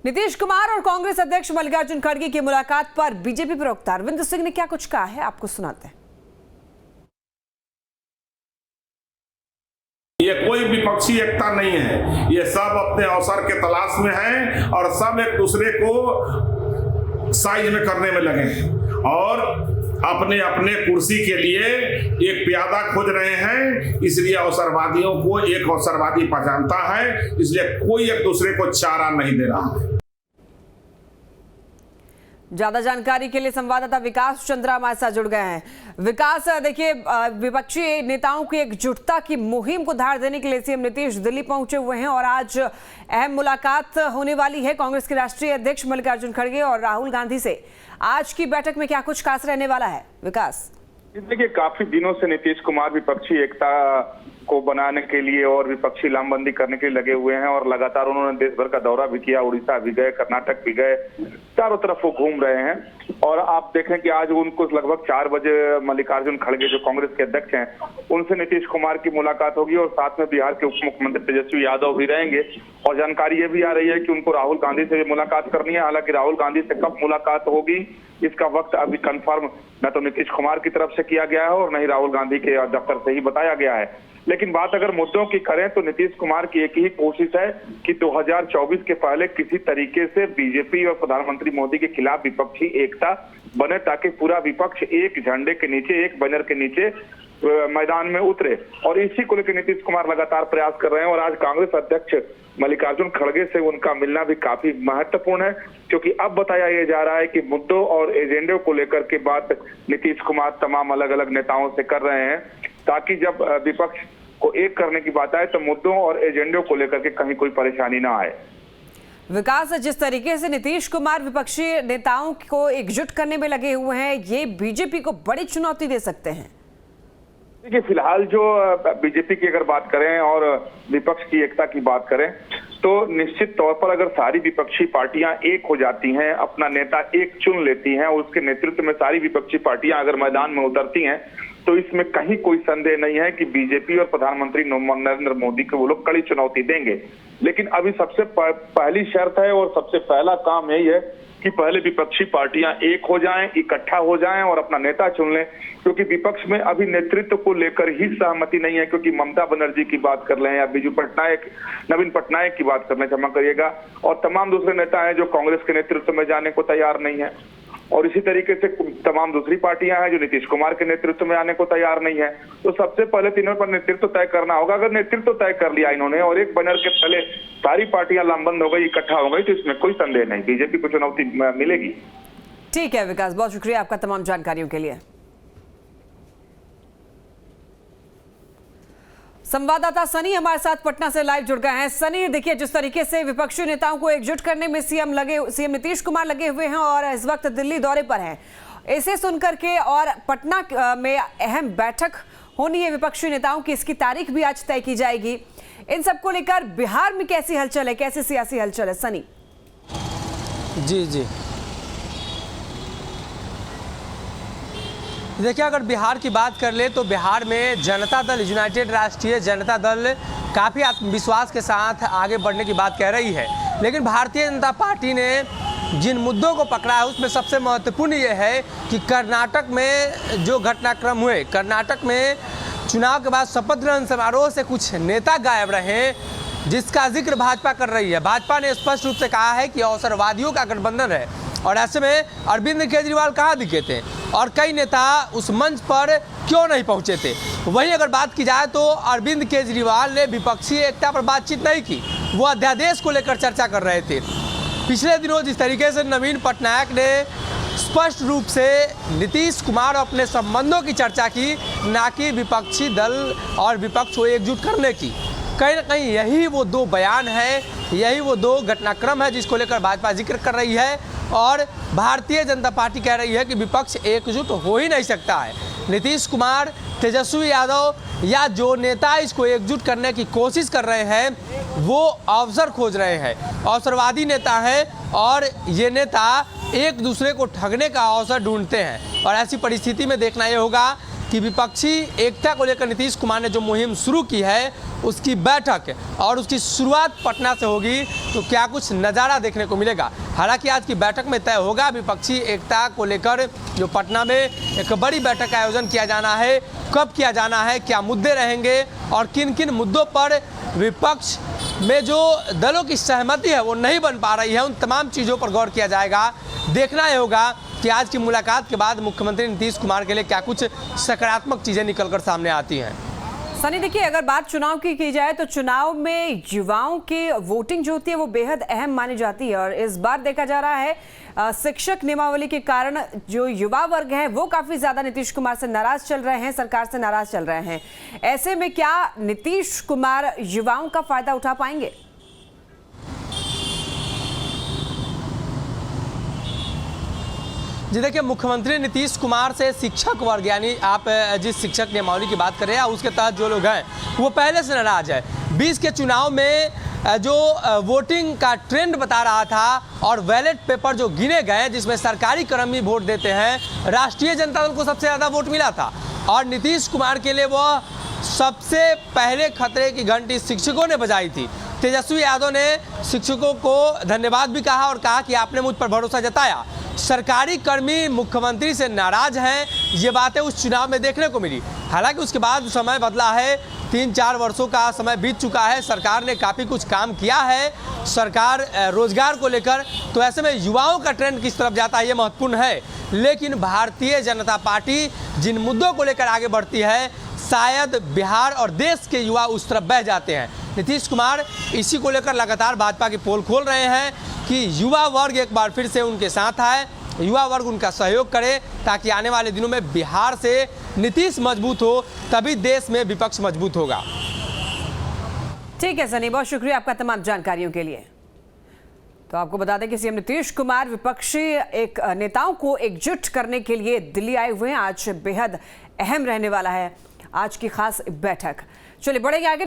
नीतीश कुमार और कांग्रेस अध्यक्ष मल्लिकार्जुन खड़गे की मुलाकात पर बीजेपी प्रवक्ता अरविंद सिंह ने क्या कुछ कहा है, आपको सुनाते हैं। ये कोई विपक्षी एकता नहीं है, ये सब अपने अवसर के तलाश में हैं और सब एक दूसरे को साइज में करने में लगे हैं और अपने अपने कुर्सी के लिए एक प्यादा खोज रहे हैं। इसलिए अवसरवादियों को एक अवसरवादी पहचानता है, इसलिए कोई एक दूसरे को चारा नहीं दे रहा है। ज्यादा जानकारी के लिए संवाददाता विकास चंद्रा हमारे साथ जुड़ गए हैं। विकास, देखिए, विपक्षी नेताओं की एकजुटता की मुहिम को धार देने के लिए सीएम नीतीश दिल्ली पहुंचे हुए हैं और आज अहम मुलाकात होने वाली है कांग्रेस के राष्ट्रीय अध्यक्ष मल्लिकार्जुन खड़गे और राहुल गांधी से। आज की बैठक में क्या कुछ खास रहने वाला है विकास? देखिए, काफी दिनों से नीतीश कुमार विपक्षी एकता को बनाने के लिए और विपक्षी लामबंदी करने के लिए लगे हुए हैं और लगातार उन्होंने देश भर का दौरा भी किया। उड़ीसा भी गए, कर्नाटक भी गए, चारों तरफ वो घूम रहे हैं। और आप देखें कि आज उनको लगभग 4 बजे मल्लिकार्जुन खड़गे जो कांग्रेस के अध्यक्ष हैं उनसे नीतीश कुमार की मुलाकात होगी और साथ में बिहार के उप मुख्यमंत्री तेजस्वी यादव भी रहेंगे। और जानकारी ये भी आ रही है कि उनको राहुल गांधी से भी मुलाकात करनी है। हालांकि राहुल गांधी से कब मुलाकात होगी इसका वक्त अभी कंफर्म न तो नीतीश कुमार की तरफ से किया गया है और न ही राहुल गांधी के दफ्तर से ही बताया गया है। लेकिन बात अगर मुद्दों की करें तो नीतीश कुमार की एक ही कोशिश है कि 2024 के पहले किसी तरीके से बीजेपी और प्रधानमंत्री मोदी के खिलाफ विपक्षी एकता बने ताकि पूरा विपक्ष एक झंडे के नीचे, एक बैनर के नीचे मैदान में उतरे। और इसी को लेकर नीतीश कुमार लगातार प्रयास कर रहे हैं और आज कांग्रेस अध्यक्ष मल्लिकार्जुन खड़गे से उनका मिलना भी काफी महत्वपूर्ण है, क्योंकि अब बताया यह जा रहा है कि मुद्दों और एजेंडे को लेकर के बात नीतीश कुमार तमाम अलग अलग नेताओं से कर रहे हैं ताकि जब विपक्ष को एक करने की बात आए तो मुद्दों और एजेंडों को लेकर के कहीं कोई परेशानी ना आए। विकास, जिस तरीके से नीतीश कुमार विपक्षी नेताओं को एकजुट करने में लगे हुए हैं, ये बीजेपी को बड़ी चुनौती दे सकते हैं। देखिए, फिलहाल जो बीजेपी की अगर बात करें और विपक्ष की एकता की बात करें तो निश्चित तौर पर अगर सारी विपक्षी पार्टियां एक हो जाती हैं, अपना नेता एक चुन लेती हैं और उसके नेतृत्व में सारी विपक्षी पार्टियां अगर मैदान में उतरती हैं तो इसमें कहीं कोई संदेह नहीं है कि बीजेपी और प्रधानमंत्री नरेंद्र मोदी को वो लोग कड़ी चुनौती देंगे। लेकिन अभी सबसे पहली शर्त है और सबसे पहला काम यही है कि पहले विपक्षी पार्टियां एक हो जाएं, इकट्ठा हो जाएं और अपना नेता चुन लें, क्योंकि विपक्ष में अभी नेतृत्व को लेकर ही सहमति नहीं है। क्योंकि ममता बनर्जी की बात कर लें या नवीन पटनायक की बात कर लें, क्षमा करिएगा, और तमाम दूसरे नेता हैं जो कांग्रेस के नेतृत्व में जाने को तैयार नहीं है। और इसी तरीके से तमाम दूसरी पार्टियां हैं जो नीतीश कुमार के नेतृत्व में आने को तैयार नहीं है। तो सबसे पहले तीनों पर नेतृत्व तय करना होगा। अगर नेतृत्व तय कर लिया इन्होंने और एक बैनर के पहले सारी पार्टियां लामबंद हो गई, इकट्ठा हो गई, तो इसमें कोई संदेह नहीं, बीजेपी को चुनौती मिलेगी। ठीक है विकास, बहुत शुक्रिया आपका तमाम जानकारियों के लिए। संवाददाता सनी हमारे साथ पटना से लाइव जुड़ गए हैं। सनी, देखिए, जिस तरीके से विपक्षी नेताओं को एकजुट करने में सीएम नीतीश कुमार लगे हुए हैं और इस वक्त दिल्ली दौरे पर हैं, इसे सुनकर के और पटना में अहम बैठक होनी है विपक्षी नेताओं की, इसकी तारीख भी आज तय की जाएगी। इन सबको लेकर बिहार में कैसी हलचल है, कैसी सियासी हलचल है सनी? जी देखिए, अगर बिहार की बात कर ले तो बिहार में जनता दल, यूनाइटेड राष्ट्रीय जनता दल काफ़ी आत्मविश्वास के साथ आगे बढ़ने की बात कह रही है। लेकिन भारतीय जनता पार्टी ने जिन मुद्दों को पकड़ा है उसमें सबसे महत्वपूर्ण ये है कि कर्नाटक में जो घटनाक्रम हुए, कर्नाटक में चुनाव के बाद शपथ ग्रहण समारोह से कुछ नेता गायब रहे, जिसका जिक्र भाजपा कर रही है। भाजपा ने स्पष्ट रूप से कहा है कि अवसरवादियों का गठबंधन है और ऐसे में अरविंद केजरीवाल कहाँ दिखे थे और कई नेता उस मंच पर क्यों नहीं पहुँचे थे। वहीं अगर बात की जाए तो अरविंद केजरीवाल ने विपक्षी एकता पर बातचीत नहीं की, वो अध्यादेश को लेकर चर्चा कर रहे थे। पिछले दिनों जिस तरीके से नवीन पटनायक ने स्पष्ट रूप से नीतीश कुमार और अपने संबंधों की चर्चा की, ना कि विपक्षी दल और विपक्ष को एकजुट करने की, कहीं ना कहीं यही वो दो बयान है, यही वो दो घटनाक्रम है जिसको लेकर भाजपा जिक्र कर रही है और भारतीय जनता पार्टी कह रही है कि विपक्ष एकजुट हो ही नहीं सकता है। नीतीश कुमार, तेजस्वी यादव या जो नेता इसको एकजुट करने की कोशिश कर रहे हैं वो अवसर खोज रहे हैं, अवसरवादी नेता हैं और ये नेता एक दूसरे को ठगने का अवसर ढूंढते हैं। और ऐसी परिस्थिति में देखना ये होगा कि विपक्षी एकता को लेकर नीतीश कुमार ने जो मुहिम शुरू की है उसकी बैठक और उसकी शुरुआत पटना से होगी, तो क्या कुछ नज़ारा देखने को मिलेगा। हालांकि आज की बैठक में तय होगा विपक्षी एकता को लेकर जो पटना में एक बड़ी बैठक का आयोजन किया जाना है, कब किया जाना है, क्या मुद्दे रहेंगे और किन किन मुद्दों पर विपक्ष में जो दलों की सहमति है वो नहीं बन पा रही है, उन तमाम चीज़ों पर गौर किया जाएगा। देखना ही होगा कि आज की मुलाकात के बाद मुख्यमंत्री नीतीश कुमार के लिए क्या कुछ सकारात्मक चीज़ें निकलकर सामने आती हैं। सनी देखिए, अगर बात चुनाव की जाए तो चुनाव में युवाओं की वोटिंग जो होती है वो बेहद अहम मानी जाती है और इस बार देखा जा रहा है शिक्षक नियमावली के कारण जो युवा वर्ग है वो काफी ज्यादा नीतीश कुमार से नाराज चल रहे हैं, सरकार से नाराज चल रहे हैं। ऐसे में क्या नीतीश कुमार युवाओं का फायदा उठा पाएंगे? जी देखिए, मुख्यमंत्री नीतीश कुमार से शिक्षक वर्ग यानी आप जिस शिक्षक नियमावली की बात कर रहे हैं उसके तहत जो लोग हैं वो पहले से नाराज है। 20 के चुनाव में जो वोटिंग का ट्रेंड बता रहा था और बैलेट पेपर जो गिने गए जिसमें सरकारी कर्मी वोट देते हैं, राष्ट्रीय जनता दल को सबसे ज़्यादा वोट मिला था और नीतीश कुमार के लिए वह सबसे पहले खतरे की घंटी शिक्षकों ने बजाई थी। तेजस्वी यादव ने शिक्षकों को धन्यवाद भी कहा और कहा कि आपने मुझ पर भरोसा जताया। सरकारी कर्मी मुख्यमंत्री से नाराज हैं, ये बातें उस चुनाव में देखने को मिली। हालांकि उसके बाद समय बदला है, 3-4 वर्षों का समय बीत चुका है, सरकार ने काफ़ी कुछ काम किया है सरकार रोजगार को लेकर, तो ऐसे में युवाओं का ट्रेंड किस तरफ जाता है ये महत्वपूर्ण है। लेकिन भारतीय जनता पार्टी जिन मुद्दों को लेकर आगे बढ़ती है शायद बिहार और देश के युवा उस तरफ बह जाते हैं। नीतीश कुमार इसी को लेकर लगातार भाजपा की पोल खोल रहे हैं कि युवा वर्ग एक बार फिर से उनके साथ आए, युवा वर्ग उनका सहयोग करे ताकि आने वाले दिनों में बिहार से नीतीश मजबूत हो, तभी देश में विपक्ष मजबूत होगा। ठीक है सनी, बहुत शुक्रिया आपका तमाम जानकारियों के लिए। तो आपको बता दें कि सीएम नीतीश कुमार विपक्षी एक नेताओं को एकजुट करने के लिए दिल्ली आए हुए हैं। आज बेहद अहम रहने वाला है आज की खास बैठक। चलिए बढ़ेंगे आगे।